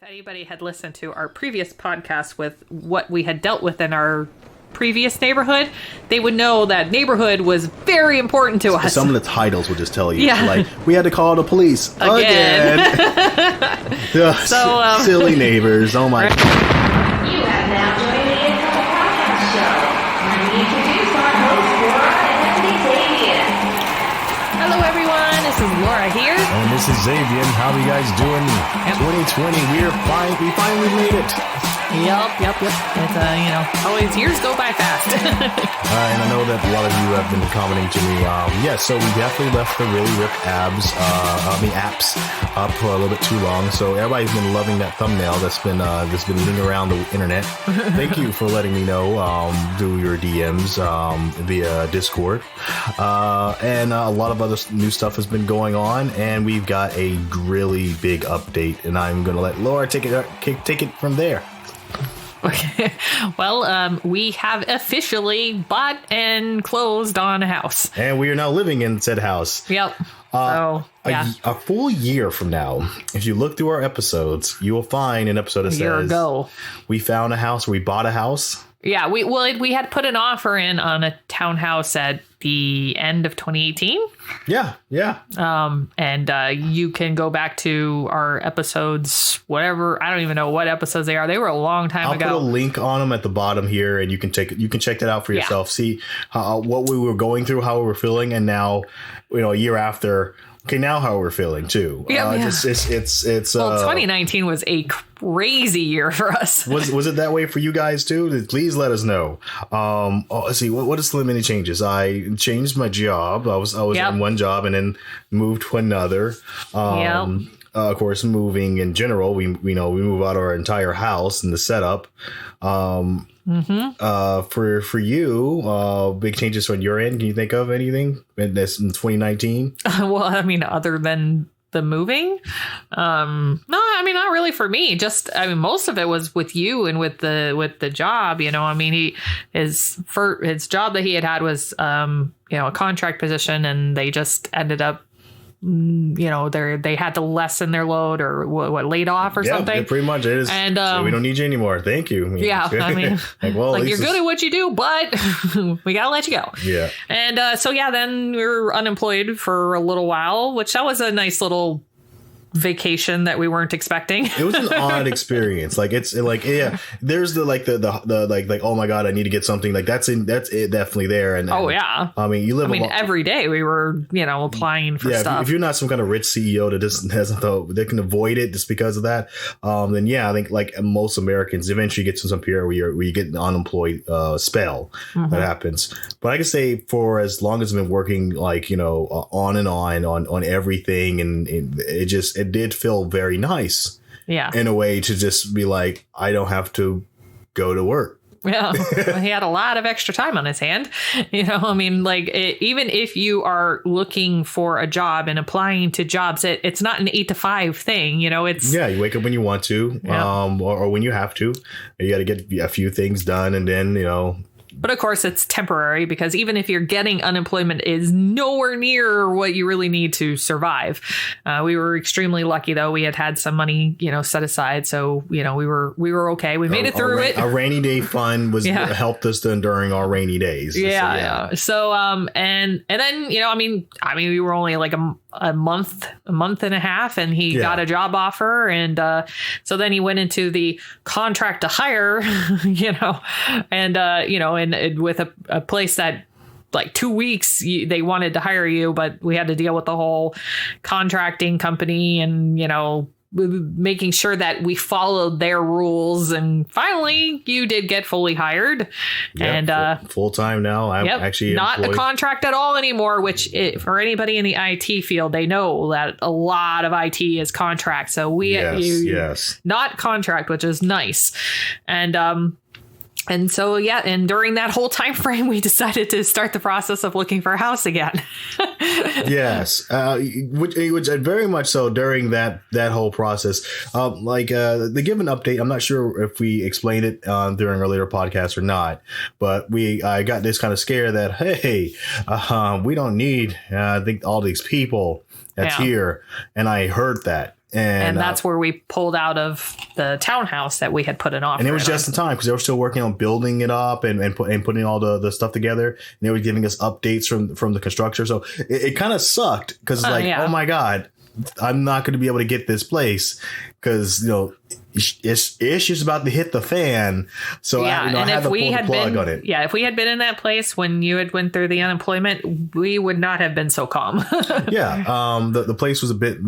anybody had listened to our previous podcast with what we had dealt with in our previous neighborhood, they would know that neighborhood was very important to us. Some of the titles will just tell you, Yeah. like, we had to call the police again. Ugh, So, silly neighbors. Oh my. You have now joined the Income Podcast Show. Let me introduce our host, Laura and Xavier. Hello, everyone. This is Laura here. And this is Xavier. How are you guys doing? 2020, we finally made it. Yep. It's, always years go by fast. And I know that a lot of you have been commenting to me. So we definitely left the really ripped apps up for a little bit too long. So everybody's been loving that thumbnail that's been leading around the internet. Thank you for letting me know through your DMs via Discord. And a lot of other new stuff has been going on, and we've got a really big update, and I'm going to let Laura take it from there. Okay. Well, we have officially bought and closed on a house. And we are now living in said house. Yep. So, yeah. A full year from now, if you look through our episodes, you will find an episode that A year says ago. we found a house, we bought a house. Yeah, we had put an offer in on a townhouse at the end of 2018. Yeah. And you can go back to our episodes, whatever. I don't even know what episodes they are. They were a long time I'll ago. put a link on them at the bottom here, and you can check that out for yourself. See what we were going through, how we were feeling, and now, a year after. Okay, now how we're feeling too. Yeah. It's Well, 2019 was a crazy year for us. Was it that way for you guys too? Please let us know. Let's see. What is the many changes? I changed my job. I was in one job and then moved to another. Of course, moving in general, we move out our entire house and the setup. For you, big changes on your end. Can you think of anything that's in 2019? Well, I mean, other than the moving, no, I mean, not really for me. Just, I mean, most of it was with you and with the job. I mean, his job that he had was, a contract position, and they just ended up. They had to lessen their load or what laid off or something. Yeah, pretty much it is. And so we don't need you anymore. Thank you. Yeah, I mean, you're good at what you do, but we gotta let you go. Yeah. And then we were unemployed for a little while, which that was a nice little vacation that we weren't expecting. It was an odd experience. There's the oh my god, I need to get something, that's it definitely there. And I mean every day we were applying for stuff. If you're not some kind of rich CEO that just that can avoid it just because of that, then I think like most Americans eventually get to some period where you get an unemployed spell that happens. But I can say for as long as I've been working on and on everything, and it did feel very nice. Yeah. In a way to just be like, I don't have to go to work. Yeah. He had a lot of extra time on his hand. I mean, even if you are looking for a job and applying to jobs, it's not an 8 to 5 thing. It's. Yeah. You wake up when you want to, or when you have to. You got to get a few things done, and then, But of course, it's temporary, because even if you're getting unemployment, is nowhere near what you really need to survive. We were extremely lucky, though. We had some money, set aside, so we were okay. We made it through it. Our rainy day fund helped us during our rainy days. Yeah. So and then I mean we were only like a month and a half, and he got a job offer, and so then he went into the contract to hire, and with a place that like 2 weeks they wanted to hire you, but we had to deal with the whole contracting company and making sure that we followed their rules, and finally you did get fully hired. Yep, and full time now. I'm actually not employed. A contract at all anymore, which for anybody in the IT field, they know that a lot of IT is contract. So not contract, which is nice. And so, and during that whole time frame, we decided to start the process of looking for a house again. Yes, which very much so during that whole process. The given update, I'm not sure if we explained it during our later podcast or not, but I got this kind of scare that, hey, we don't need, I think, all these people that's here. And I heard that. And that's where we pulled out of the townhouse that we had put an offer. And it was just in time because they were still working on building it up and putting all the stuff together. And they were giving us updates from the constructor. So it kind of sucked because oh my God, I'm not going to be able to get this place because, issues about to hit the fan. So I had to pull the plug on it. Yeah, if we had been in that place when you had went through the unemployment, we would not have been so calm. The place was a bit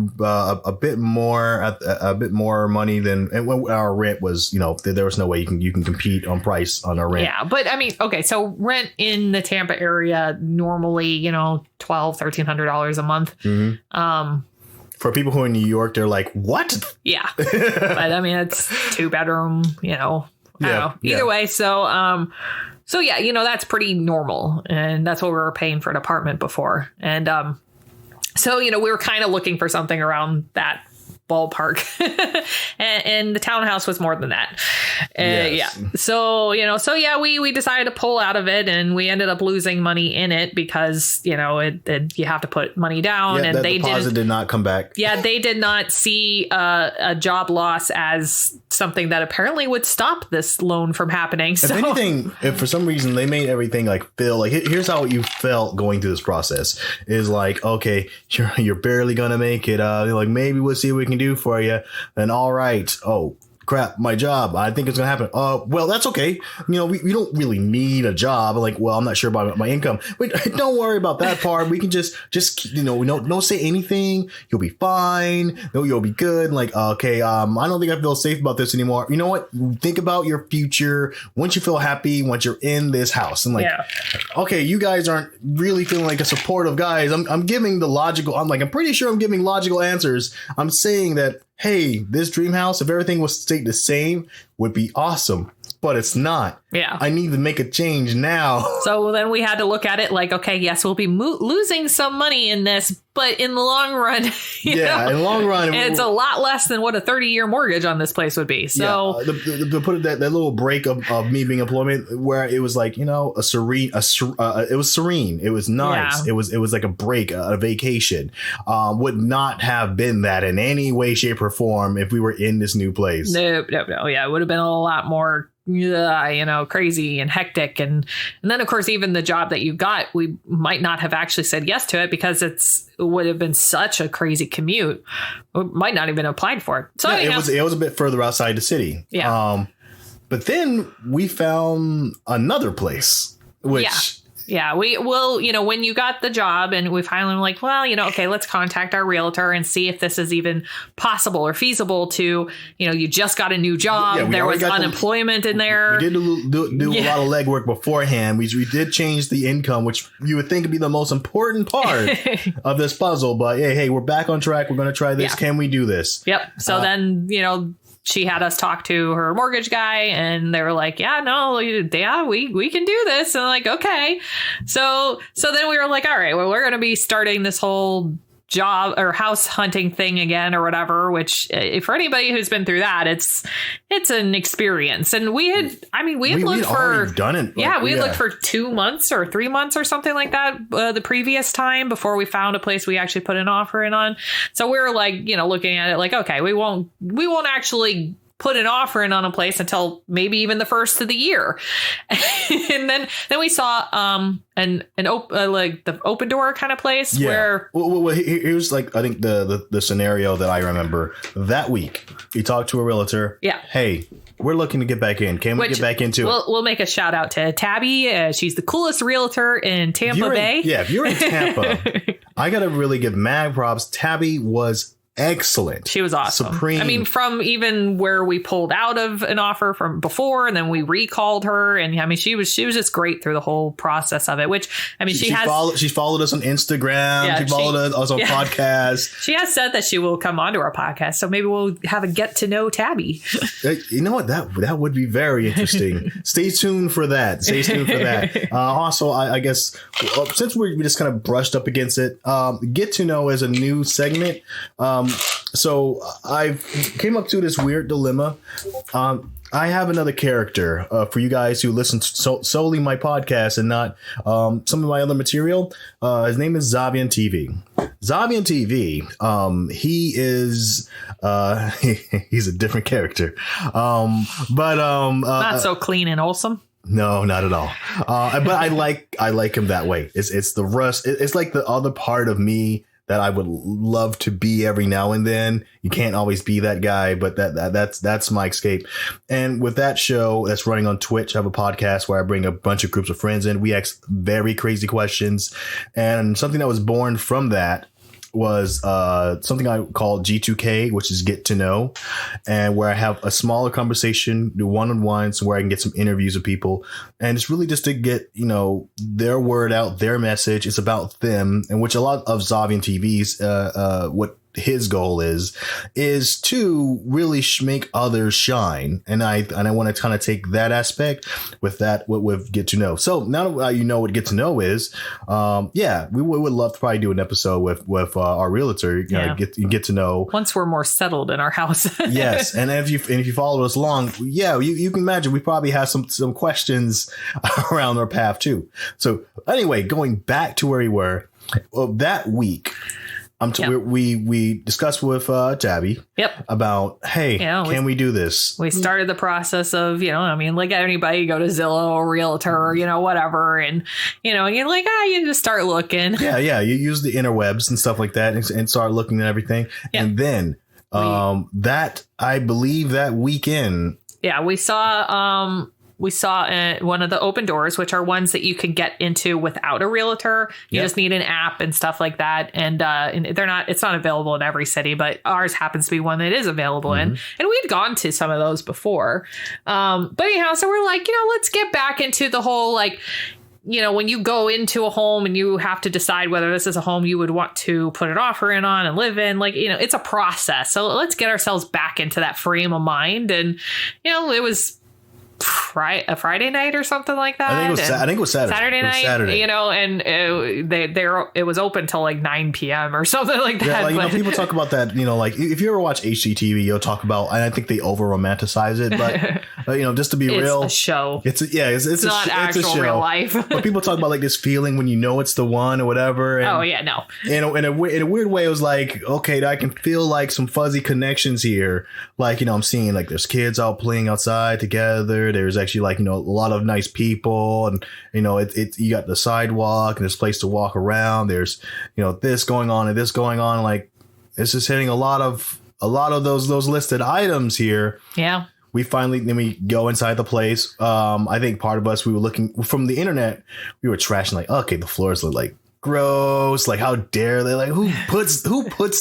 more money than our rent was. There was no way you can compete on price on our rent. Yeah, but I mean, okay, so rent in the Tampa area normally, $1,200-$1,300 a month. Mm-hmm. For people who are in New York, they're like, what? Yeah. But I mean, it's 2-bedroom, I don't know. Either way. So that's pretty normal. And that's what we were paying for an apartment before. And so, we were kind of looking for something around that ballpark. and the townhouse was more than that. Yes. Yeah. So, we decided to pull out of it and we ended up losing money in it because, you have to put money down and they did not come back. Yeah. They did not see a job loss as something that apparently would stop this loan from happening. So if anything, if for some reason they made everything feel like, here's how you felt going through this process is okay, you're barely going to make it. Maybe we'll see what we can do for you. And all right. Oh, crap, my job. I think it's going to happen. Well, that's okay. We don't really need a job. I'm not sure about my income. Wait, don't worry about that part. We can just don't say anything. You'll be fine. No, you'll be good. Okay, I don't think I feel safe about this anymore. You know what? Think about your future. Once you feel happy, once you're in this house. And okay, you guys aren't really feeling like a supportive guys. I'm giving the logical. I'm pretty sure I'm giving logical answers. I'm saying that, hey, this dream house, if everything was stayed the same, would be awesome. But it's not. Yeah. I need to make a change now. So then we had to look at it okay, yes, we'll be losing some money in this, but in the long run, in the long run, it's a lot less than what a 30-year mortgage on this place would be. So to put it that little break of me being employment where it was it was serene. It was nice. Yeah. It was like a break, a vacation. Would not have been that in any way, shape, or form if we were in this new place. No. Yeah, it would have been a lot more crazy and hectic. And then, of course, even the job that you got, we might not have actually said yes to it because it would have been such a crazy commute. We might not even applied for it. So it was a bit further outside the city. Yeah. But then we found another place, which... Yeah, we will, when you got the job and we finally were okay, let's contact our realtor and see if this is even possible or feasible to, you just got a new job. Yeah, there was unemployment in there. We did do a lot of legwork beforehand. We did change the income, which you would think would be the most important part of this puzzle. But hey, we're back on track. We're going to try this. Yeah. Can we do this? Yep. So then, she had us talk to her mortgage guy and they were we can do this. And okay. So then we were all right, well, we're going to be starting this whole job or house hunting thing again or whatever, which for anybody who's been through that, it's an experience. And we had looked for done it. We had looked for 2 months or 3 months or something like that the previous time before we found a place we actually put an offer in on. So we were looking at it okay, we won't actually put an offer in on a place until maybe even the first of the year. And then we saw the open door kind of place where here's I think the scenario that I remember that week. We talked to a realtor. Yeah. Hey, we're looking to get back in. Can we get back into it? We'll make a shout out to Tabby. She's the coolest realtor in Tampa Bay. If you're in Tampa, I got to really give mad props. Tabby was excellent. She was awesome. Supreme. I mean, from even where we pulled out of an offer from before, and then we recalled her, and she was just great through the whole process of it. Which she followed us on Instagram. Yeah, she followed us on podcasts. She has said that she will come onto our podcast, so maybe we'll have a get to know Tabby. You know what? That would be very interesting. Stay tuned for that. Also, I guess since we just kind of brushed up against it, get to know as a new segment. So I came up to this weird dilemma. I have another character for you guys who listen to solely my podcast and not some of my other material. His name is Zavian TV. Zavian TV, he is he's a different character, but Not so clean and wholesome. no, not at all. But I like him that way. It's the rust. It's like the other part of me that I would love to be every now and then. You can't always be that guy, but that's my escape. And with that show that's running on Twitch, I have a podcast where I bring a bunch of groups of friends in. We ask very crazy questions, and something that was born from that was something I call G2K, which is Get to Know, and where I have a smaller conversation, do one-on-ones, where I can get some interviews of people, and it's really just to get their word out, their message. It's about them, and which a lot of Zavian TV's what his goal is to really make others shine, and I want to kind of take that aspect with Get to Know. So now that you know what Get to Know is, we would love to probably do an episode with our realtor, get to know Once we're more settled in our house. Yes, and if you follow us along, you can imagine we probably have some questions around our path too. So anyway, going back to where we were that week. We discussed with Tabby about, hey, can we do this? We started the process of, like anybody, you go to Zillow or Realtor or, whatever. And, you're like, you just start looking. Yeah. You use the interwebs and stuff like that and start looking at everything. Yep. And then I believe that weekend. Yeah, we saw one of the open doors, which are ones that you can get into without a realtor. You just need an app and stuff like that. And it's not available in every city, but ours happens to be one that is available in. And we'd gone to some of those before. But anyhow, so we're like, let's get back into the whole, when you go into a home and you have to decide whether this is a home you would want to put an offer in on and live in, it's a process. So let's get ourselves back into that frame of mind. And, it was a Friday night or something like that. I think it was Saturday. Saturday night, and it was open till 9 p.m. or something like that. Yeah, people talk about that, if you ever watch HGTV, you'll talk about, and I think they over romanticize it, but just to be real, it's a show. It's not actual real life. But people talk about this feeling when it's the one or whatever. And, no. In a weird way, it was like, okay, I can feel some fuzzy connections here. I'm seeing there's kids out playing outside together. There's actually a lot of nice people, and you got the sidewalk and there's a place to walk around. There's this going on and this going on. It's just hitting a lot of those listed items here. Yeah. Then we go inside the place. I think part of us, we were looking from the internet, we were trashing okay, the floors look gross, how dare they, who puts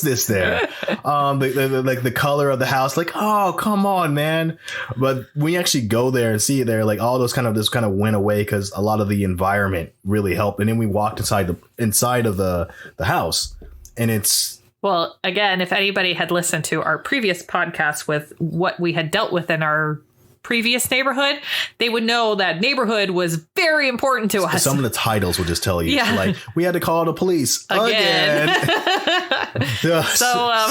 this there? The color of the house, oh, come on, man. But when you actually go there and see it there, all those kind of went away because a lot of the environment really helped. And then we walked inside of the house, and it's, well, again, if anybody had listened to our previous podcast with what we had dealt with in our previous neighborhood, they would know that neighborhood was very important to us. Some of the titles will just tell you, we had to call the police again.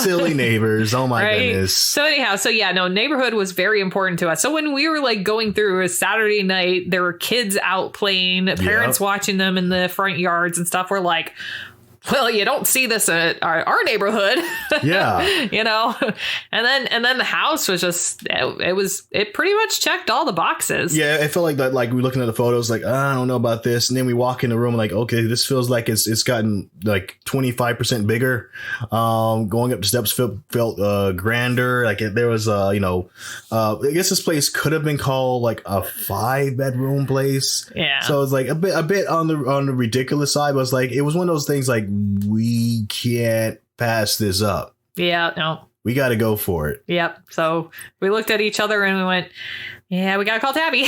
Silly neighbors. Oh my goodness. So anyhow, neighborhood was very important to us. So when we were going through a Saturday night, there were kids out playing, parents watching them in the front yards and stuff. We're like, well, you don't see this at our neighborhood. Yeah. And then the house was just, it pretty much checked all the boxes. Yeah. I feel like that, we're looking at the photos, I don't know about this. And then we walk in the room okay, this feels like it's gotten 25% bigger. Going up the steps felt grander. There was, I guess this place could have been called a 5-bedroom place. Yeah. So it's a bit on the ridiculous side, but it was one of those things we can't pass this up. Yeah, no. We got to go for it. Yep. So we looked at each other and we went, yeah, we got to call Tabby.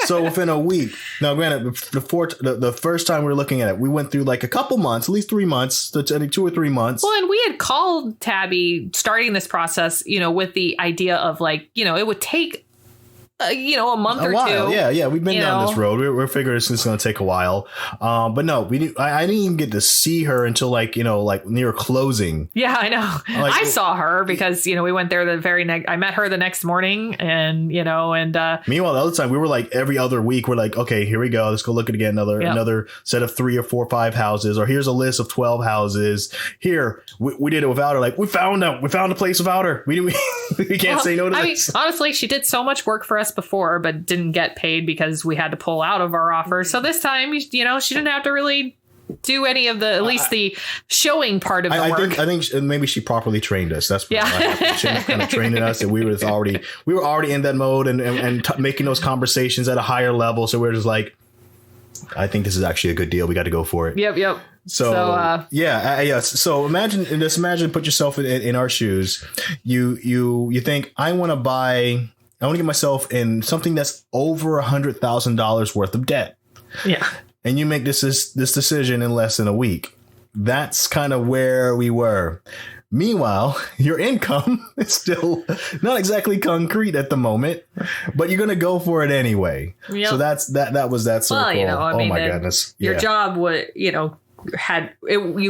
So within a week, now granted, the first time we were looking at it, we went through a couple months, at least 3 months, I think 2 or 3 months. Well, and we had called Tabby starting this process, with the idea of it would take a month or two. Yeah. We've been down this road. We're figuring it's going to take a while. But no, I didn't even get to see her until like near closing. Yeah, I know. I saw her because, we went there I met her the next morning and, meanwhile, the other time we were like every other week, we're like, okay, here we go. Let's go look at again. Another set of 3 or 4 or 5 houses, or here's a list of 12 houses. Here, we did it without her. Like we found a place without her. We can't say no to this. Honestly, she did so much work for us before, but didn't get paid because we had to pull out of our offer. So this time, she didn't have to really do any of at least the showing part of the work. I think maybe she properly trained us. That's what happened. She kind of trained us, and we were already in that mode and making those conversations at a higher level. So we're just like, I think this is actually a good deal. We got to go for it. Yep. So So imagine, put yourself in our shoes. You think I want to get myself in something that's over $100,000 worth of debt. Yeah. And you make this decision in less than a week. That's kind of where we were. Meanwhile, your income is still not exactly concrete at the moment, but you're going to go for it anyway. Yep. So that was that circle. Well, oh my goodness. Your job would, you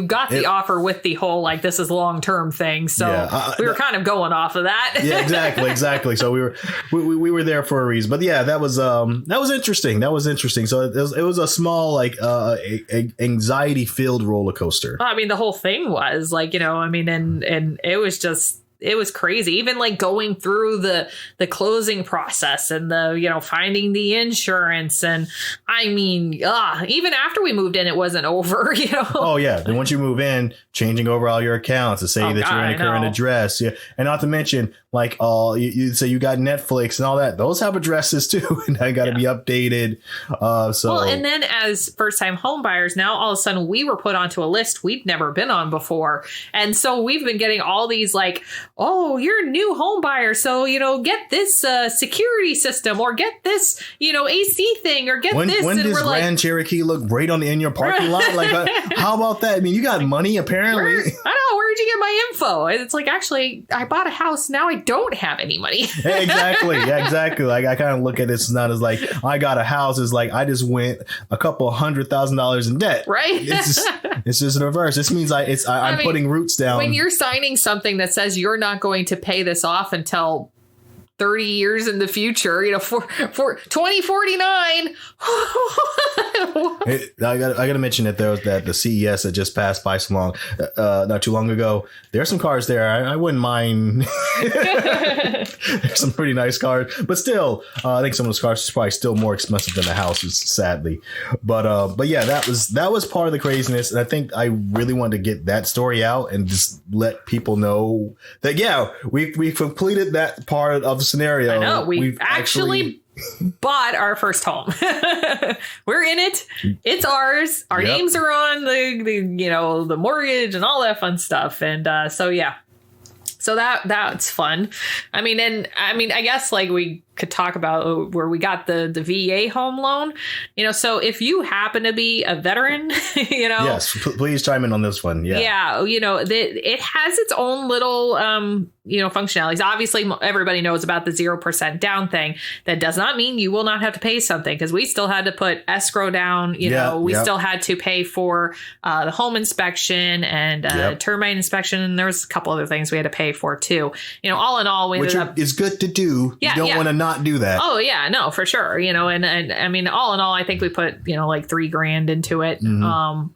got the offer with the whole this is long-term thing, so we were kind of going off of that. Yeah, exactly. So we were there for a reason. But yeah, that was interesting. So it was a small anxiety filled roller coaster. I mean, the whole thing was and it was just. It was crazy. Even going through the closing process and the, finding the insurance. And I mean, even after we moved in, it wasn't over, Oh, yeah. Then once you move in, changing over all your accounts to say that you're in a current address. Yeah. And not to mention, you say you got Netflix and all that. Those have addresses, too. And I got to be updated. And then as first time home buyers, now all of a sudden we were put onto a list we'd never been on before. And so we've been getting all these oh, you're a new home buyer, so, get this security system or get this, AC thing or get this. When does Grand Cherokee look great in your parking lot? How about that? I mean, you got money, apparently. I know. Where'd you get my info? It's actually, I bought a house. Now I don't have any money. Exactly. Yeah, exactly. I kind of look at this not as I got a house. It's I just went a couple $100,000 in debt. Right. It's just the reverse. This means I'm putting roots down. When you're signing something that says you're not going to pay this off until 30 years in the future, for 2049. I got to mention that there was the CES that just passed by not too long ago. There's some cars there. I wouldn't mind. There's some pretty nice cars, but still, I think some of those cars are probably still more expensive than the houses, sadly. But yeah, that was part of the craziness, and I think I really wanted to get that story out and just let people know that we completed that part of the scenario. I know we've actually bought our first home. We're in it. It's ours. Our names are on the mortgage and all that fun stuff. And so that's fun. I mean, I guess we could talk about where we got the VA home loan, so if you happen to be a veteran, yes, please chime in on this one. Yeah, it has its own little, functionalities. Obviously, everybody knows about the 0% down thing. That does not mean you will not have to pay something, because we still had to put escrow down. We still had to pay for the home inspection and termite inspection. And there was a couple other things we had to pay for too. All in all, which is good to do. You don't want to not do that. Oh yeah, no, for sure. And I mean, all in all, I think we put, $3,000 into it. Mm-hmm.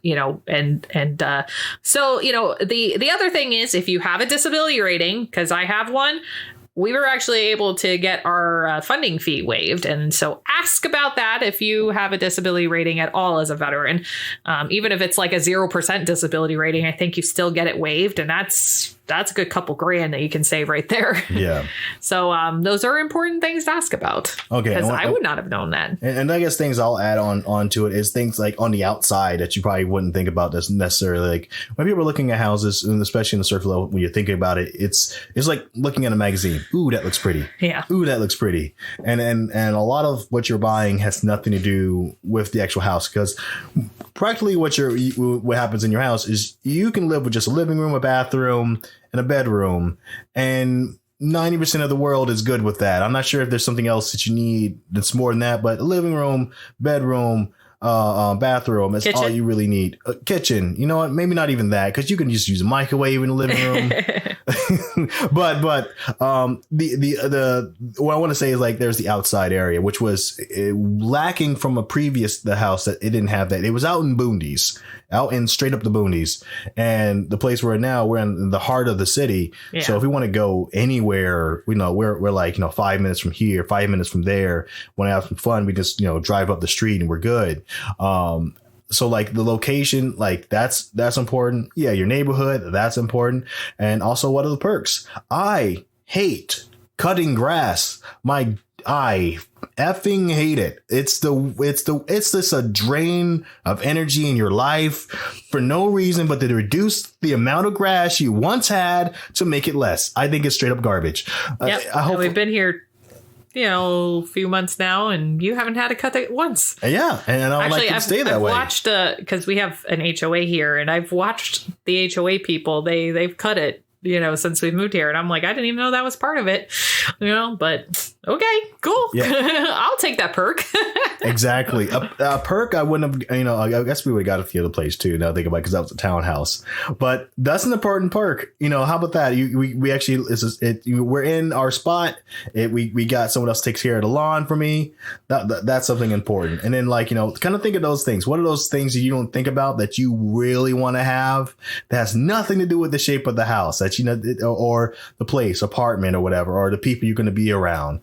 So, the other thing is, if you have a disability rating, because I have one, we were actually able to get our funding fee waived. And so ask about that if you have a disability rating at all as a veteran. Even if it's a 0% disability rating, I think you still get it waived. And that's a good couple grand that you can save right there. Yeah. So those are important things to ask about. Okay. Because I would not have known that. And I guess things I'll add on to it is things on the outside that you probably wouldn't think about this necessarily. When people are looking at houses, and especially in the surface level, when you're thinking about it, it's like looking at a magazine. Ooh, that looks pretty. Yeah. Ooh, that looks pretty. And a lot of what you're buying has nothing to do with the actual house, because practically what happens in your house is you can live with just a living room, a bathroom, and a bedroom, and 90% of the world is good with that. I'm not sure if there's something else that you need that's more than that, but living room, bedroom, bathroom is all you really need. Kitchen, you know what? Maybe not even that, because you can just use a microwave in the living room. but the what I want to say is like there's the outside area, which was lacking from the house that it didn't have that. It was out in boondies, out in straight up the boondies, and the place we're in the heart of the city. Yeah. So if we want to go anywhere, we're like 5 minutes from here, 5 minutes from there. Want to have some fun? We just drive up the street and we're good. So like the location, like that's important. Yeah, your neighborhood, that's important. And also, what are the perks? I hate cutting grass. I effing hate it. It's just a drain of energy in your life for no reason but to reduce the amount of grass you once had to make it less. I think it's straight up garbage. Yep. I hope we've been here a few months now, and you haven't had to cut it once. Yeah, and I would like to stay that way. I've watched because we have an HOA here, and I've watched the HOA people. They've cut it, since we moved here, and I'm like, I didn't even know that was part of it, but okay, cool. Yeah. I'll take that perk. Exactly. A perk I wouldn't have, I guess we would have got it the other place too. Now I think about it, because that was a townhouse, but that's an important perk. How about that? We actually, we're in our spot. We got someone else takes care of the lawn for me. That's something important. And then kind of think of those things. What are those things that you don't think about that you really want to have that has nothing to do with the shape of the house that, or the place, apartment or whatever, or the people you're going to be around.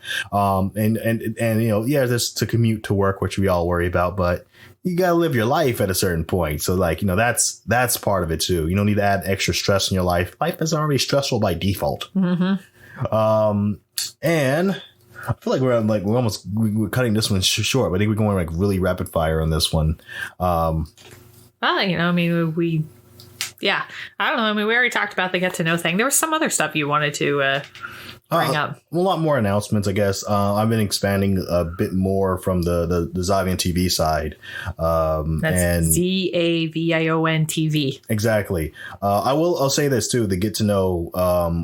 Just to commute to work, which we all worry about, but you got to live your life at a certain point. So that's part of it too. You don't need to add extra stress in your life. Life is already stressful by default. Mm-hmm. And I feel like we're cutting this one short, but I think we're going really rapid fire on this one. Yeah, I don't know. I mean, we already talked about the get to know thing. There was some other stuff you wanted to bring up. A lot more announcements, I guess. I've been expanding a bit more from the Zavion TV side. That's ZAVION TV. Exactly. I'll say this too. The get to know,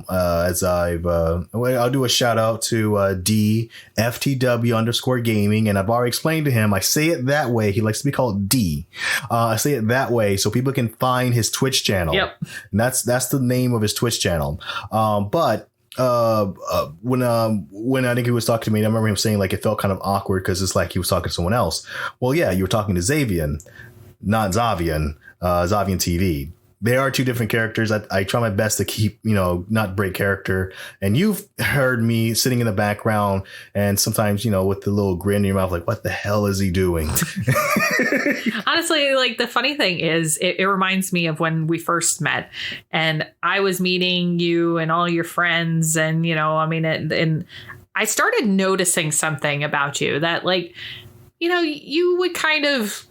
as I'll do a shout out to DFTW_gaming, and I've already explained to him. I say it that way. He likes to be called D. I say it that way so people can find his Twitch channel. Yep. And that's the name of his Twitch channel. But when I think he was talking to me, I remember him saying it felt kind of awkward because it's like he was talking to someone else. Well, yeah, you were talking to Zavion, not Zavion, Zavion TV. They are two different characters. I try my best to keep, not break character. And you've heard me sitting in the background and sometimes, with the little grin in your mouth, like, what the hell is he doing? Honestly, the funny thing is it reminds me of when we first met and I was meeting you and all your friends and, and I started noticing something about you that you would kind of,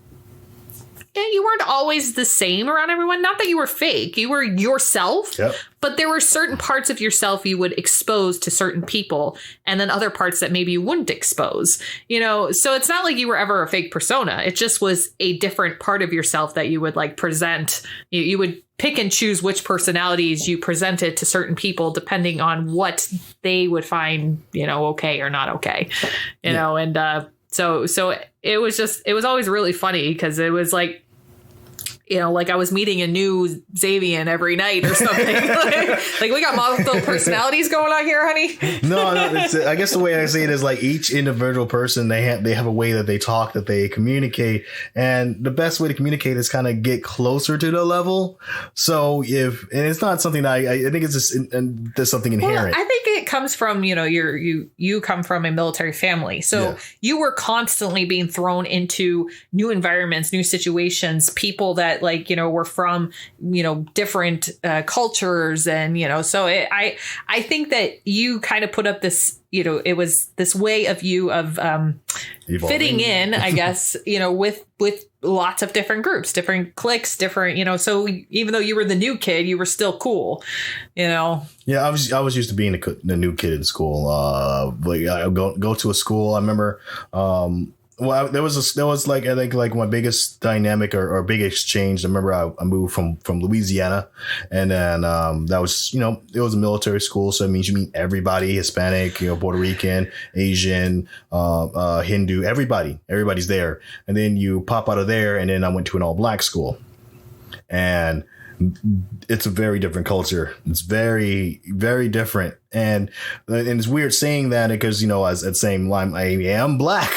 you weren't always the same around everyone. Not that you were fake. You were yourself. Yep. But there were certain parts of yourself you would expose to certain people and then other parts that maybe you wouldn't expose. So it's not like you were ever a fake persona. It just was a different part of yourself that you would present. You would pick and choose which personalities you presented to certain people depending on what they would find, okay or not okay. So it was always really funny because it was I was meeting a new Zavion every night or something. We got multiple personalities going on here, honey. No, I guess the way I say it is each individual person, they have a way that they talk, that they communicate. And the best way to communicate is kind of get closer to the level. So and it's not something that I think it's just there's something inherent. Well, I think it comes from, you come from a military family. So you were constantly being thrown into new environments, new situations, people that were from, different cultures. And, so I think that you kind of put up this, it was this way of you of fitting in, I guess, with lots of different groups, different cliques, different, so even though you were the new kid, you were still cool, Yeah, I was used to being the new kid in school. I go to a school. I remember Well, there was like I think like my biggest dynamic or big exchange. I remember I moved from Louisiana, and then that was it was a military school, so it means you meet everybody: Hispanic, Puerto Rican, Asian, Hindu, everybody's there. And then you pop out of there, and then I went to an all black school, and it's a very different culture. It's very, very different. And it's weird saying that because, as at the same line, I am black.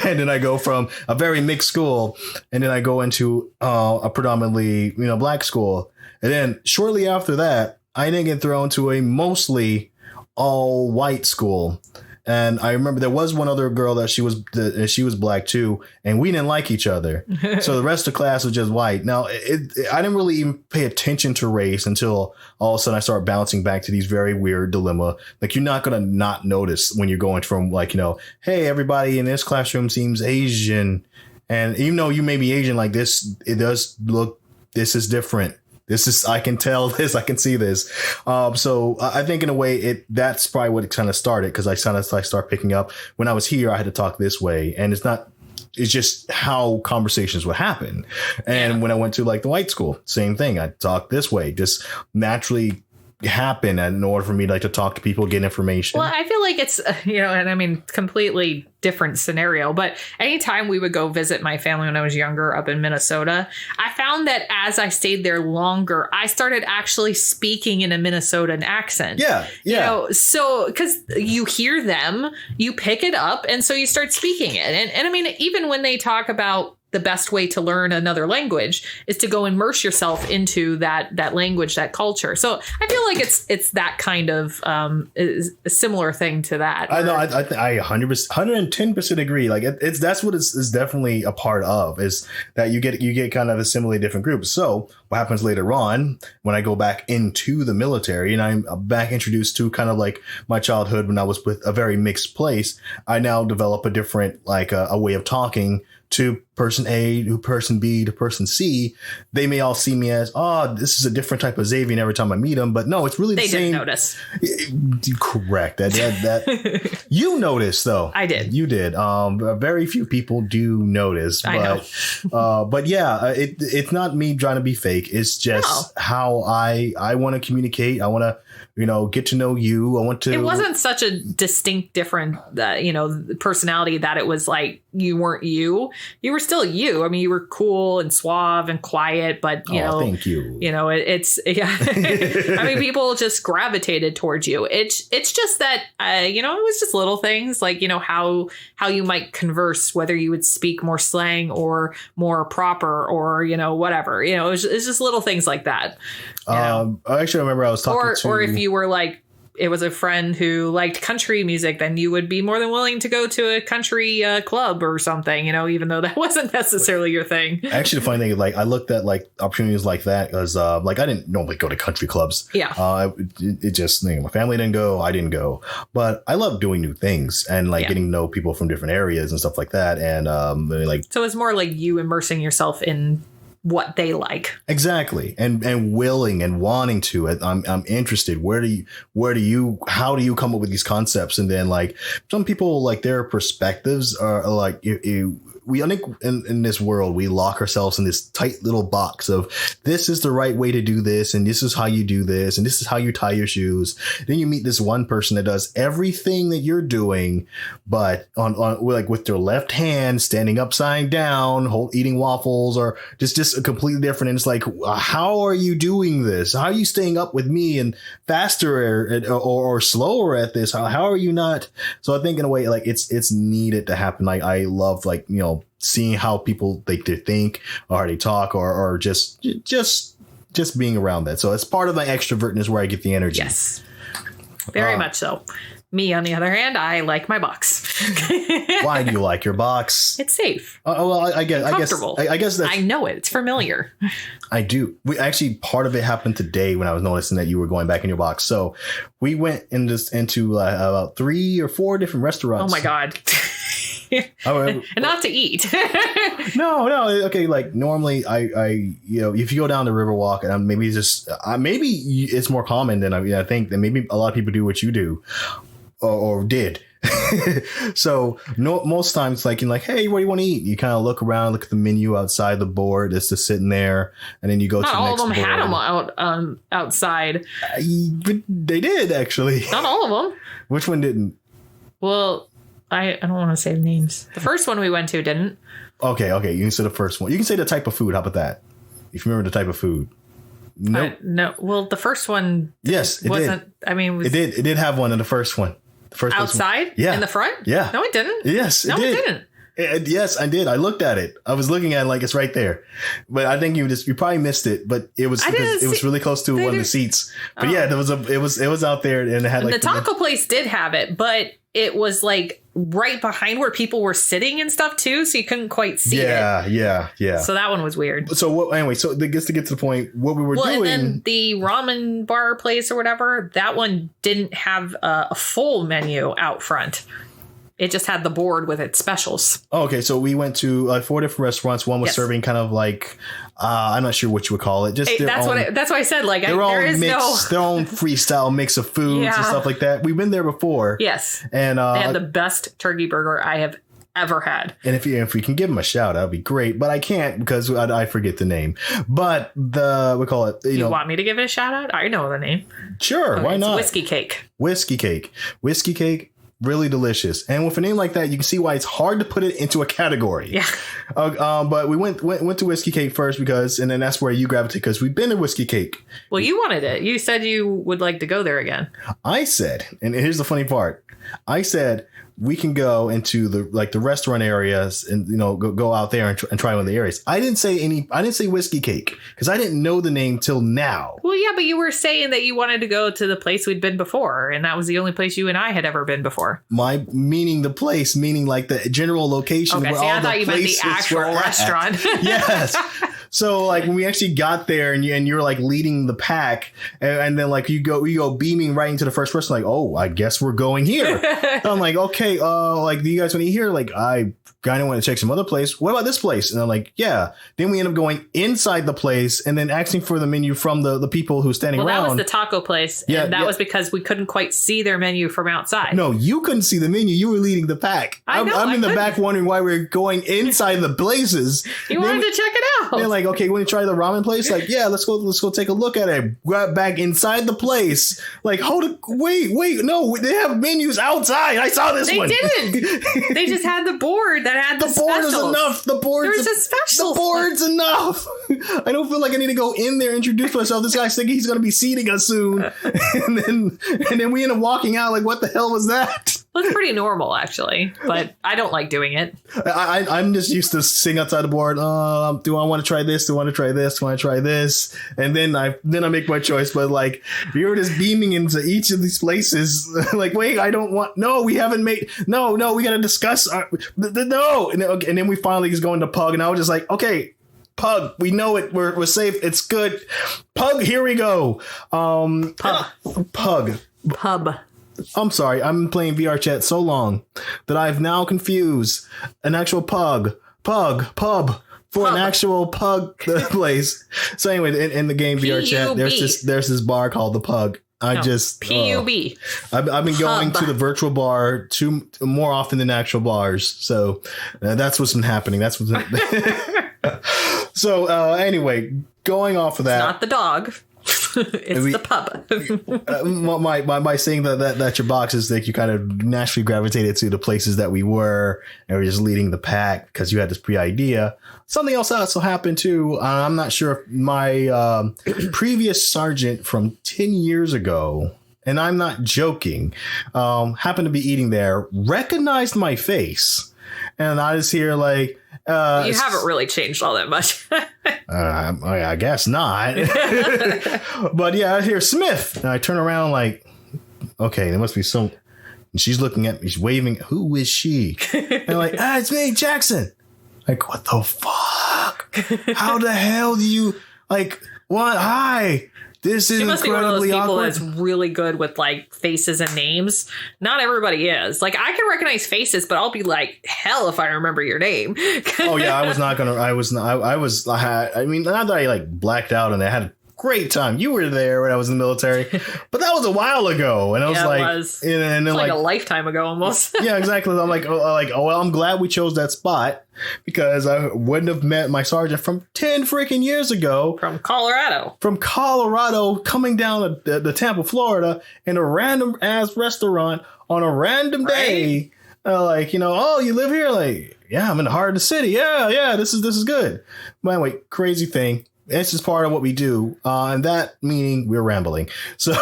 And then I go from a very mixed school and then I go into a predominantly, black school. And then shortly after that, I then get thrown to a mostly all white school. And I remember there was one other girl that she was black too, and we didn't like each other. So the rest of the class was just white. Now, I didn't really even pay attention to race until all of a sudden I started bouncing back to these very weird dilemma. Like you're not going to not notice when you're going from like, hey, everybody in this classroom seems Asian. And even though you may be Asian like this, it does look, this is different. I can tell this, I can see this. So I think in a way that's probably what it kind of started because I start picking up when I was here, I had to talk this way and it's just how conversations would happen. And when I went to like the white school, same thing. I talked this way, just naturally happen in order for me to talk to people, get information. Well, I feel like it's, and I mean, completely different scenario, but anytime we would go visit my family when I was younger up in Minnesota, I found that as I stayed there longer, I started actually speaking in a Minnesotan accent. Yeah. So because you hear them, you pick it up, and so you start speaking it. And I mean, even when they talk about the best way to learn another language is to go immerse yourself into that language, that culture. So I feel like it's that kind of is a similar thing to that. I know. I 110% agree. Like that's what it's definitely a part of is that you get kind of assimilate different groups. So what happens later on when I go back into the military and I'm back introduced to kind of like my childhood when I was with a very mixed place, I now develop a different like a way of talking to person A to person B to person C. They may all see me as, this is a different type of Xavier every time I meet them. But no, it's really the same. They didn't notice. Correct. That you noticed, though. I did. You did. Very few people do notice. But, I know. But yeah, it's not me trying to be fake. It's just how I want to communicate. I want to, get to know you. I want to. It wasn't such a distinct, different, personality that it was like you weren't you. You were still you. I mean, you were cool and suave and quiet, but thank you. It's I mean, people just gravitated towards you. It's just that it was just little things like how you might converse, whether you would speak more slang or more proper or whatever. It's just little things like that. I actually remember I was talking or if you were like, it was a friend who liked country music, then you would be more than willing to go to a country club or something, even though that wasn't necessarily your thing. Actually, the funny thing is, like, I looked at like opportunities like that as like I didn't normally go to country clubs. Yeah. It just my family didn't go, I didn't go, but I love doing new things and like getting to know people from different areas and stuff like that. And so it's more like you immersing yourself in what they like. Exactly. And willing and wanting to. I'm interested. How do you come up with these concepts? And then like some people, like their perspectives are like, I think in this world, we lock ourselves in this tight little box of this is the right way to do this. And this is how you do this. And this is how you tie your shoes. Then you meet this one person that does everything that you're doing, but on like with their left hand standing upside down, eating waffles or just completely different. And it's like, how are you doing this? How are you staying up with me and faster or slower at this? How are you not? So I think in a way, like it's needed to happen. I love like, seeing how people they think or how they talk or just being around that. So it's part of my extrovertness where I get the energy. Yes, very much so. Me, on the other hand, I like my box. Why do you like your box? It's safe. Well, I guess that's. I know it. It's familiar. I do. Part of it happened today when I was noticing that you were going back in your box. So we went into about 3 or 4 different restaurants. Oh my God. And not to eat. No. Okay. Like normally I if you go down the Riverwalk and maybe it's more common than I think that maybe a lot of people do what you do or did. So no, most times, like you're like, hey, what do you want to eat? You kind of look around, look at the menu outside the board. It's just sitting there, and then you go Not to the all next of them board. had them out outside. They did actually. Not all of them. Which one didn't? Well, I don't want to say names. The first one we went to didn't. Okay. You can say the first one. You can say the type of food. How about that? If you remember the type of food. Nope. No. Well, the first one. Yes, it wasn't. did. I mean, It did. It did have one in the first one. The first outside. One. Yeah. In the front. Yeah. No, it didn't. Yes, No, it didn't. Yes, I did. I looked at it. I was looking at it like it's right there, but I think you probably missed it. But it was really close to one of the seats. But yeah, it was out there, and it had like the taco place did have it, but it was like right behind where people were sitting and stuff too, so you couldn't quite see it. Yeah. So that one was weird. So anyway, so just to get to the point, what we were doing. And then the ramen bar place or whatever, that one didn't have a full menu out front. It just had the board with its specials. Oh, okay, so we went to 4 different restaurants. One was serving kind of like I'm not sure what you would call it. Just that's what I said. Like their own freestyle mix of foods and stuff like that. We've been there before. Yes, and they had the best turkey burger I have ever had. And if we can give them a shout, that'd be great. But I can't because I forget the name. But we call it. You want me to give it a shout out? I know the name. Sure, okay, why not? Whiskey cake. Whiskey cake. Really delicious. And with a name like that, you can see why it's hard to put it into a category. Yeah. But we went to Whiskey Cake first and then that's where you gravitate because we've been to Whiskey Cake. Well, you wanted it. You said you would like to go there again. I said, and here's the funny part. I said, we can go into the restaurant areas and go out there and try one of the areas. I didn't say Whiskey Cake because I didn't know the name till now. Well, yeah, but you were saying that you wanted to go to the place we'd been before, and that was the only place you and I had ever been before. Meaning like the general location. Okay, where see, all I thought you meant the actual restaurant. Yes. So like when we actually got there and you're like leading the pack and then like you go beaming right into the first person like, oh, I guess we're going here. I'm like, okay, like do you guys want to eat here? Like I kind of want to check some other place. What about this place? And I'm like, yeah. Then we end up going inside the place and then asking for the menu from the people who's standing around. That was the taco place. Yeah, and that was because we couldn't quite see their menu from outside. No, you couldn't see the menu. You were leading the pack. I'm in the back wondering why we're going inside the places. You wanted to check it out. They're like, okay, want to try the ramen place? Like, yeah, let's go take a look at it. Grab back inside the place. Like, wait, no, they have menus outside. I saw this one. They didn't. They just had the board that had the board specials. Is enough. The board's a special. The board's enough. I don't feel like I need to go in there and introduce myself. This guy's thinking he's going to be seating us soon, and then we end up walking out. Like, what the hell was that? Well, it's pretty normal, actually, but I don't like doing it. I'm just used to sitting outside the board. Do I want to try this? Do I want to try this? Do I want to try this? And then I make my choice. But like, you're just beaming into each of these places. Like, wait, I don't want. No, we haven't made. No, we got to discuss. No, and then we finally just go into Pug, and I was just like, okay. Pug, we know it. We're safe. It's good. Pug, here we go. Pug. I'm sorry. I'm playing VR chat so long that I've now confused an actual pub for an actual pug place. So anyway, in the game VR chat, there's this bar called the Pug. PUB. I've been going to the virtual bar more often than actual bars. So that's what's been happening. That's what's So anyway, going off of that, it's not the dog. It's the pub. by saying that your boxes, that you kind of naturally gravitated to the places that we were, and we're just leading the pack because you had this pre-idea. Something else also happened too. I'm not sure if my previous sergeant from 10 years ago, and I'm not joking, happened to be eating there, recognized my face, and I was here like. You haven't really changed all that much. I guess not. But yeah, I hear Smith. And I turn around like, okay, there must be some. And she's looking at me. She's waving. Who is she? And I'm like, it's me, Jackson. Like, what the fuck? How the hell do you, like, what? Hi. This is incredibly awkward. That's really good with like faces and names. Not everybody is. Like I can recognize faces, but I'll be like, hell if I remember your name. Oh yeah, I was not gonna. I mean, not that I like blacked out and I had great time. You were there when I was in the military, but that was a while ago. And I was like, it was. And then Like a lifetime ago almost. yeah, exactly. I'm like, oh, well, I'm glad we chose that spot because I wouldn't have met my sergeant from 10 freaking years ago. From Colorado. Coming down to Tampa, Florida in a random ass restaurant on a random day. Like, oh, you live here? Like, yeah, I'm in the heart of the city. Yeah, this is good. But anyway, crazy thing. It's just part of what we do. And that meaning we're rambling. So,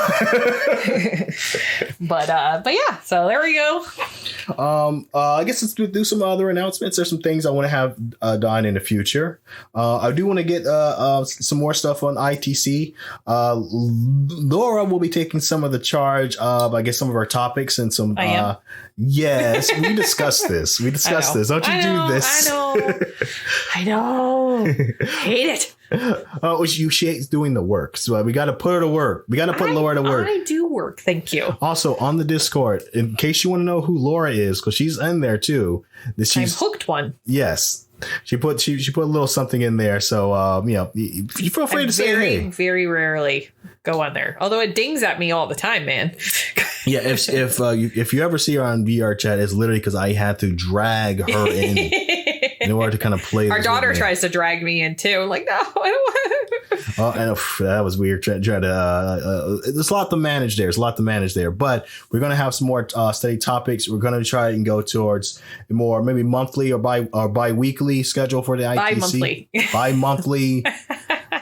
but yeah, so there we go. I guess let's do some other announcements. There's some things I want to have done in the future. I do want to get some more stuff on ITC. Laura will be taking some of the charge of, I guess, some of our topics and some. Yes, we discussed this. Don't you do this? I know. Hate it. She's doing the work, so we got to put her to work. We got to put Laura to work. I do work. Thank you. Also, on the Discord, in case you want to know who Laura is, because she's in there too. I'm hooked one. Yes. She put a little something in there, so you feel free to say hey. Very rarely go on there, although it dings at me all the time, man. Yeah, if you ever see her on VR chat, it's literally because I had to drag her in order to kind of play. Our daughter tries to drag me in too. I'm like, no, I don't want. Oh, and that was weird. Try to. There's a lot to manage there. But we're gonna have some more steady topics. We're gonna try and go towards a more maybe monthly or bi-weekly schedule for the ITC. Bi-monthly.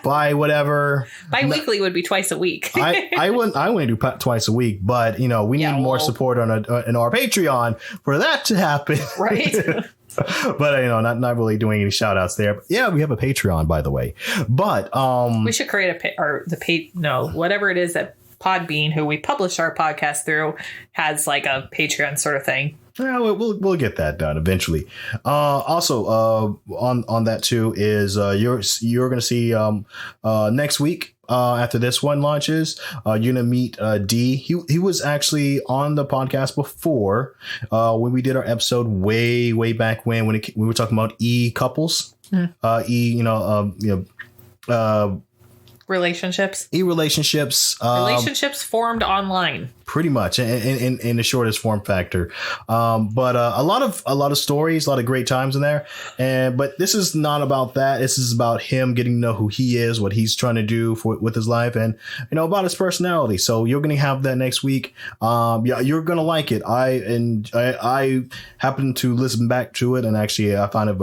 By whatever. Bi-weekly would be twice a week. I wouldn't do twice a week, but we need more support in our Patreon for that to happen. Right. But not really doing any shout outs there. But yeah, we have a Patreon, by the way. But we should create whatever it is that Podbean, who we publish our podcast through, has like a Patreon sort of thing. Yeah, we'll get that done eventually. Also, on that too is you're going to see next week after this one launches, you're going to meet D. He was actually on the podcast before when we did our episode way back when we were talking about couples, relationships. Relationships formed online. Pretty much in the shortest form factor. But a lot of stories, a lot of great times in there. But this is not about that. This is about him getting to know who he is, what he's trying to do with his life, and about his personality. So you're going to have that next week. Yeah, you're going to like it. I happened to listen back to it, and actually I find it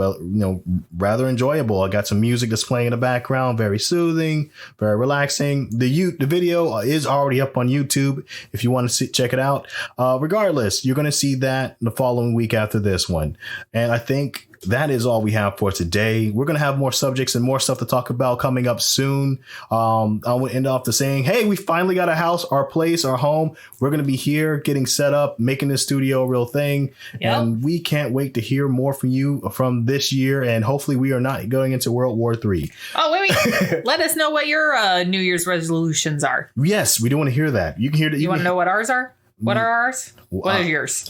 rather enjoyable. I got some music that's playing in the background, very soothing, very relaxing. The video is already up on YouTube if you want to check it out. Regardless, you're going to see that the following week after this one. And I think that is all we have for today. We're going to have more subjects and more stuff to talk about coming up soon. I will end off to saying, hey, we finally got a house, our place, our home. We're going to be here getting set up, making this studio a real thing. Yep. And we can't wait to hear more from you from this year. And hopefully we are not going into World War III. Oh, wait. Let us know what your New Year's resolutions are. Yes, we do want to hear that. You can hear that. You want to know what ours are? What are ours? What is yours?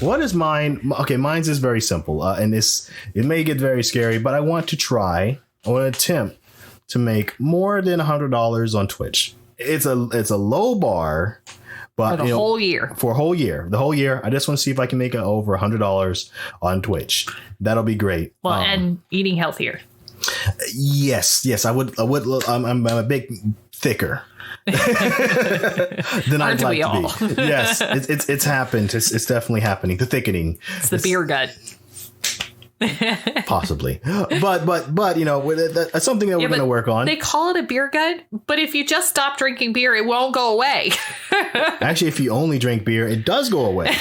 What is mine? Okay, mine's is very simple. And it may get very scary, but I want to attempt to make more than $100 on Twitch. It's a low bar, but for the whole year. For the whole year. I just want to see if I can make it over $100 on Twitch. That'll be great. Well, and eating healthier. Yes, I would. I'm a bit thicker. Then I'd like to be. Yes, it's happened. It's definitely happening. The thickening. It's the beer gut. Possibly, but that's something that we're going to work on. They call it a beer gut, but if you just stop drinking beer, it won't go away. Actually, if you only drink beer, it does go away.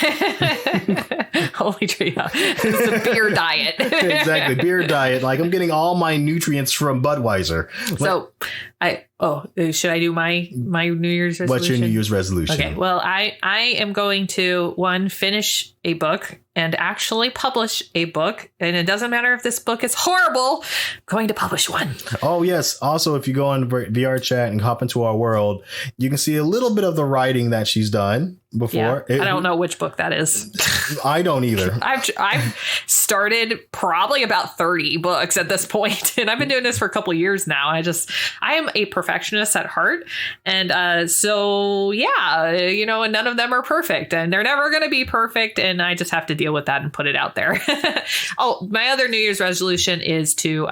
Only drink. It's a beer diet. Exactly, beer diet. Like I'm getting all my nutrients from Budweiser. So, should I do my New Year's resolution? What's your New Year's resolution? Okay, well, I am going to finish a book and actually publish a book. And it doesn't matter if this book is horrible, I'm going to publish one. Oh, yes. Also, if you go on VR chat and hop into our world, you can see a little bit of the writing that she's done. before. I don't know which book that is. I don't either. I've started probably about 30 books at this point, and I've been doing this for a couple of years now. I am a perfectionist at heart, and so yeah, and none of them are perfect, and they're never going to be perfect, and I just have to deal with that and put it out there. Oh, my other New Year's resolution is to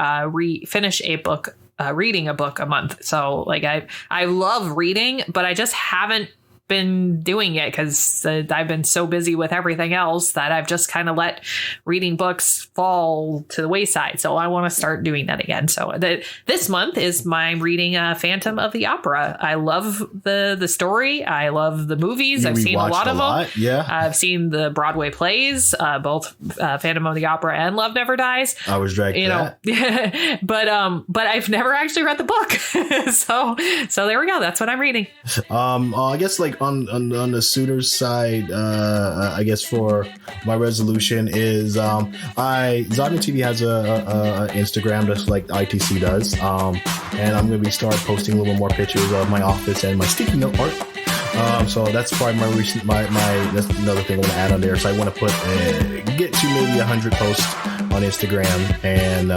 finish a book. Reading a book a month. So like I love reading, but I just haven't been doing it because I've been so busy with everything else that I've just kind of let reading books fall to the wayside. So I want to start doing that again. So this month is my reading Phantom of the Opera. I love the story. I love the movies. I've seen a lot of them. Yeah. I've seen the Broadway plays, both Phantom of the Opera and Love Never Dies. I was dragged to that. but I've never actually read the book. so there we go. That's what I'm reading. I guess like on the suitor's side, I guess for my resolution is Zogman TV has a Instagram just like ITC does, and I'm gonna be start posting a little more pictures of my office and my sticky note art. So that's probably my that's another thing I want to add on there. So I want to get to maybe 100 posts on Instagram and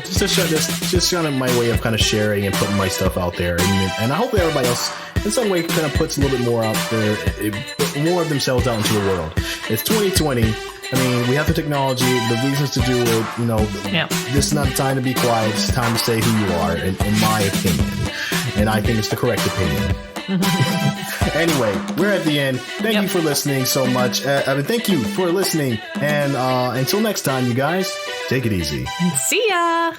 just kind of my way of kind of sharing and putting my stuff out there, and I hope everybody else in some way kind of puts a little bit more out there, more of themselves out into the world. It's 2020. I mean, we have the technology, the reasons to do it. This is not the time to be quiet. It's time to say who you are, in my opinion, and I think it's the correct opinion. Anyway, we're at the end. Thank you for listening so much. Thank you for listening, and until next time, you guys, take it easy. See ya.